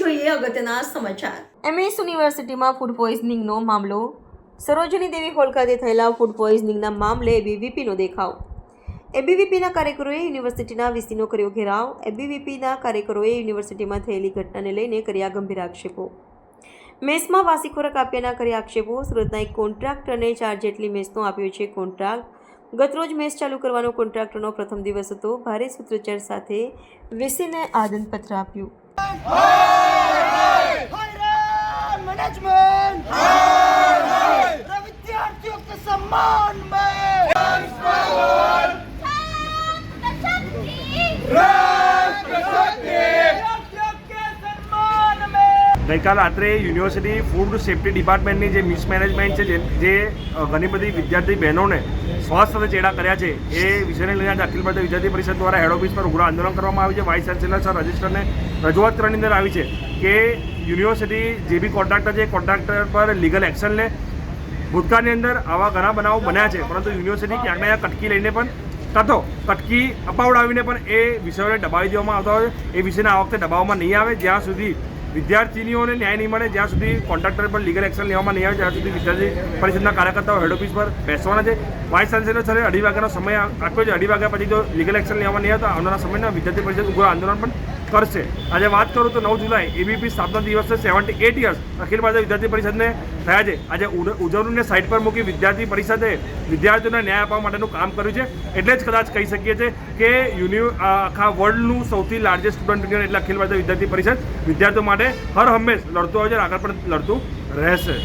જોઈએ અગત્યના સમાચાર। એમએસ યુનિવર્સિટીમાં ફૂડ પોઈઝનિંગનો મામલો। સરોજની દેવી હોલ ખાતે થયેલા ફૂડ પોઈઝનિંગના મામલે એબીવીપીનો દેખાવ। એબીવીપીના કાર્યકરોએ યુનિવર્સિટીના વીસીનો કર્યો ઘેરાવ। એબીવીપીના કાર્યકરોએ યુનિવર્સિટીમાં થયેલી ઘટનાને લઈને કર્યા ગંભીર આક્ષેપો। મેસમાં વાસી ખોરાક આપ્યાના કર્યા આક્ષેપો। સુરતના એક કોન્ટ્રાક્ટરને 4 જેટલી મેસનો આપ્યો છે કોન્ટ્રાક્ટ। ગતરોજ મેસ ચાલુ કરવાનો કોન્ટ્રાક્ટરનો પ્રથમ દિવસ હતો। ભારે સૂત્રોચ્ચાર સાથે વીસીને આદનપત્ર આપ્યું। मैनेजमेंट विद्यार्थियों के सम्मान ગઈકાલ રાત્રે યુનિવર્સિટી ફૂડ સેફ્ટી ડિપાર્ટમેન્ટની જે મિસમેનેજમેન્ટ છે જે ઘણી બધી વિદ્યાર્થી બહેનોને શ્વાસ સાથે ચેડા કર્યા છે એ વિષયને લઈને આજે અખિલ ભારતીય વિદ્યાર્થી પરિષદ દ્વારા હેડ ઓફિસ પર ઉગ્ર આંદોલન કરવામાં આવ્યું છે। વાઇસ ચાન્સેલર સર રજિસ્ટરને રજૂઆત કરવાની અંદર આવી છે કે યુનિવર્સિટી જે બી કોન્ટ્રાક્ટર છે કોન્ટ્રાક્ટર પર લીગલ એક્શન લે। ભૂતકાળની અંદર આવા ઘણા બનાવો બન્યા છે, પરંતુ યુનિવર્સિટી ક્યાંક ને ક્યાંક કટકી લઈને પણ કાં તો કટકી અપાવડાવીને પણ એ વિષયોને દબાવી દેવામાં આવતા હોય છે। એ વિષયને આ વખતે દબાવવામાં નહીં આવે। જ્યાં સુધી વિદ્યાર્થીનીઓને ન્યાય નહીં મળે, જ્યાં સુધી કોન્ટ્રાક્ટર પર લીગલ એક્શન લેવામાં નહીં આવે, ત્યાં સુધી વિદ્યાર્થી પરિષદના કાર્યકર્તાઓ હેડ ઓફિસ પર બેસવાના છે। વાઇસ ચાન્સેલર સરે 2:30 વાગ્યાનો સમય આપ્યો છે। 2:30 વાગ્યા પછી જો લીગલ એક્શન લેવામાં નહીં આવે તો આવનારા સમયમાં વિદ્યાર્થી પરિષદ ઉગ્ર આંદોલન પણ કરશે। આજે વાત કરું તો 9 જુલાઈ એબીપી સ્થાપના દિવસ છે। 78 યર્સ અખિલ ભારતીય વિદ્યાર્થી પરિષદને થયા છે। આજે ઉજવણીને સાઇડ પર મૂકી વિદ્યાર્થી પરિષદે વિદ્યાર્થીઓને ન્યાય આપવા માટેનું કામ કર્યું છે। એટલે જ કદાચ કહી શકીએ છીએ કે આખા વર્લ્ડનું સૌથી લાર્જેસ્ટ સ્ટુડન્ટ યુનિયન એટલે અખિલ ભારતીય વિદ્યાર્થી પરિષદ વિદ્યાર્થીઓ માટે હર હંમેશ લડતું હોય છે, આગળ પણ લડતું રહેશે।